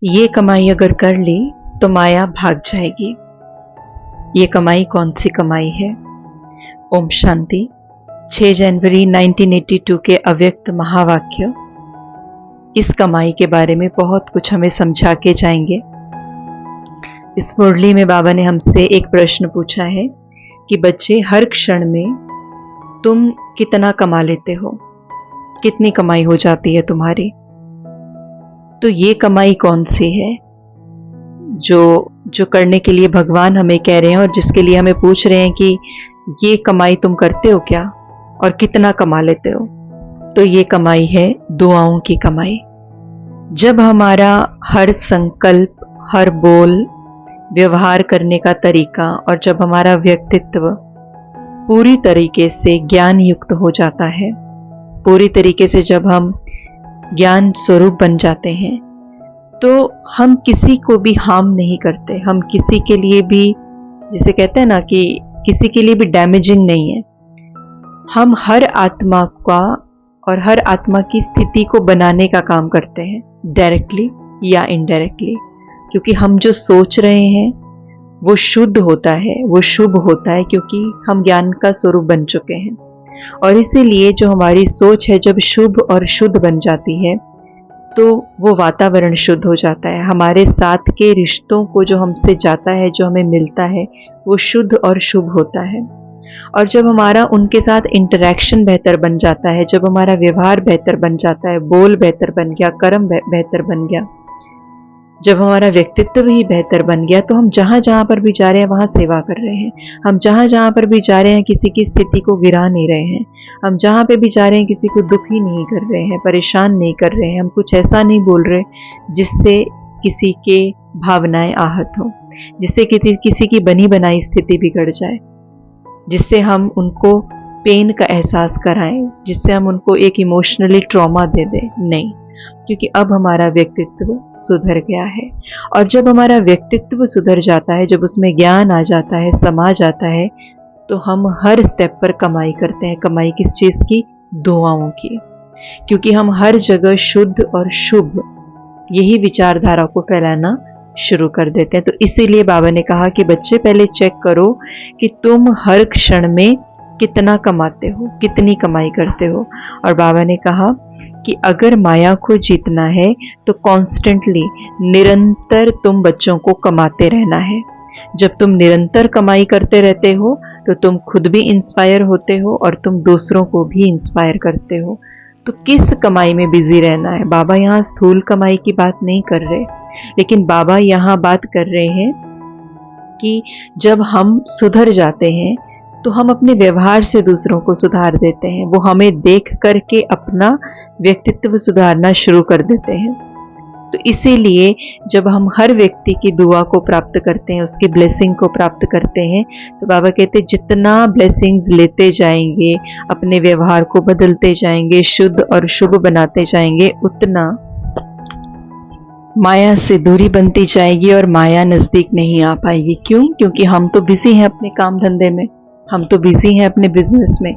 ये कमाई अगर कर ली तो माया भाग जाएगी। ये कमाई कौन सी कमाई है? ओम शांति। 6 जनवरी 1982 के अव्यक्त महावाक्य इस कमाई के बारे में बहुत कुछ हमें समझा के जाएंगे। इस मुरली में बाबा ने हमसे एक प्रश्न पूछा है कि बच्चे, हर क्षण में तुम कितना कमा लेते हो, कितनी कमाई हो जाती है तुम्हारी? तो ये कमाई कौन सी है जो करने के लिए भगवान हमें कह रहे हैं और जिसके लिए हमें पूछ रहे हैं कि ये कमाई तुम करते हो क्या और कितना कमा लेते हो? तो ये कमाई है दुआओं की कमाई। जब हमारा हर संकल्प, हर बोल, व्यवहार करने का तरीका और जब हमारा व्यक्तित्व पूरी तरीके से ज्ञान युक्त हो जाता है, पूरी तरीके से जब हम ज्ञान स्वरूप बन जाते हैं, तो हम किसी को भी हार्म नहीं करते। हम किसी के लिए भी, जिसे कहते हैं ना कि किसी के लिए भी डैमेजिंग नहीं है। हम हर आत्मा का और हर आत्मा की स्थिति को बनाने का काम करते हैं, डायरेक्टली या इनडायरेक्टली, क्योंकि हम जो सोच रहे हैं वो शुद्ध होता है, वो शुभ होता है, क्योंकि हम ज्ञान का स्वरूप बन चुके हैं। और इसीलिए जो हमारी सोच है जब शुभ और शुद्ध बन जाती है तो वो वातावरण शुद्ध हो जाता है। हमारे साथ के रिश्तों को जो हमसे जाता है, जो हमें मिलता है, वो शुद्ध और शुभ होता है। और जब हमारा उनके साथ इंटरेक्शन बेहतर बन जाता है, जब हमारा व्यवहार बेहतर बन जाता है, बोल बेहतर बन गया, कर्म बेहतर बन गया, जब हमारा व्यक्तित्व ही बेहतर बन गया, तो हम जहाँ जहाँ पर भी जा रहे हैं वहाँ सेवा कर रहे हैं। हम जहाँ जहाँ पर भी जा रहे हैं किसी की स्थिति को गिरा नहीं रहे हैं। हम जहाँ पे भी जा रहे हैं किसी को दुखी नहीं कर रहे हैं, परेशान नहीं कर रहे हैं। हम कुछ ऐसा नहीं बोल रहे जिससे किसी के भावनाएं आहत हों, जिससे किसी की बनी बनाई स्थिति बिगड़ जाए, जिससे हम उनको पेन का एहसास कराएं, जिससे हम उनको एक इमोशनली ट्रॉमा दे दें। नहीं, क्योंकि अब हमारा व्यक्तित्व सुधर गया है। और जब हमारा व्यक्तित्व सुधर जाता है, जब उसमें ज्ञान आ जाता है, समा जाता है, तो हम हर स्टेप पर कमाई करते हैं। कमाई किस चीज़ की? दुआओं की। क्योंकि हम हर जगह शुद्ध और शुभ यही विचारधारा को फैलाना शुरू कर देते हैं। तो इसीलिए बाबा ने कहा कि बच्चे, पहले चेक करो कि तुम हर क्षण में कितना कमाते हो, कितनी कमाई करते हो। और बाबा ने कहा कि अगर माया को जीतना है तो कॉन्स्टेंटली, निरंतर तुम बच्चों को कमाते रहना है। जब तुम निरंतर कमाई करते रहते हो तो तुम खुद भी इंस्पायर होते हो और तुम दूसरों को भी इंस्पायर करते हो। तो किस कमाई में बिजी रहना है? बाबा यहाँ स्थूल कमाई की बात नहीं कर रहे, लेकिन बाबा यहाँ बात कर रहे हैं कि जब हम सुधर जाते हैं तो हम अपने व्यवहार से दूसरों को सुधार देते हैं। वो हमें देख करके अपना व्यक्तित्व सुधारना शुरू कर देते हैं। तो इसीलिए जब हम हर व्यक्ति की दुआ को प्राप्त करते हैं, उसकी ब्लेसिंग को प्राप्त करते हैं, तो बाबा कहते हैं जितना ब्लेसिंग्स लेते जाएंगे, अपने व्यवहार को बदलते जाएंगे, शुद्ध और शुभ बनाते जाएंगे, उतना माया से दूरी बनती जाएगी और माया नज़दीक नहीं आ पाएगी। क्यों? क्योंकि हम तो बिजी हैं अपने काम धंधे में, हम तो बिजी हैं अपने बिजनेस में,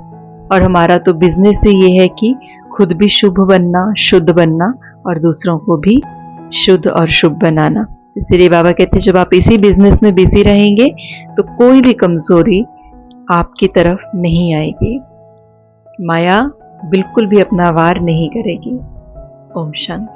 और हमारा तो बिजनेस ही ये है कि खुद भी शुभ बनना, शुद्ध बनना और दूसरों को भी शुद्ध और शुभ बनाना। इसीलिए बाबा कहते हैं जब आप इसी बिजनेस में बिजी रहेंगे तो कोई भी कमजोरी आपकी तरफ नहीं आएगी, माया बिल्कुल भी अपना वार नहीं करेगी। ओम शांति।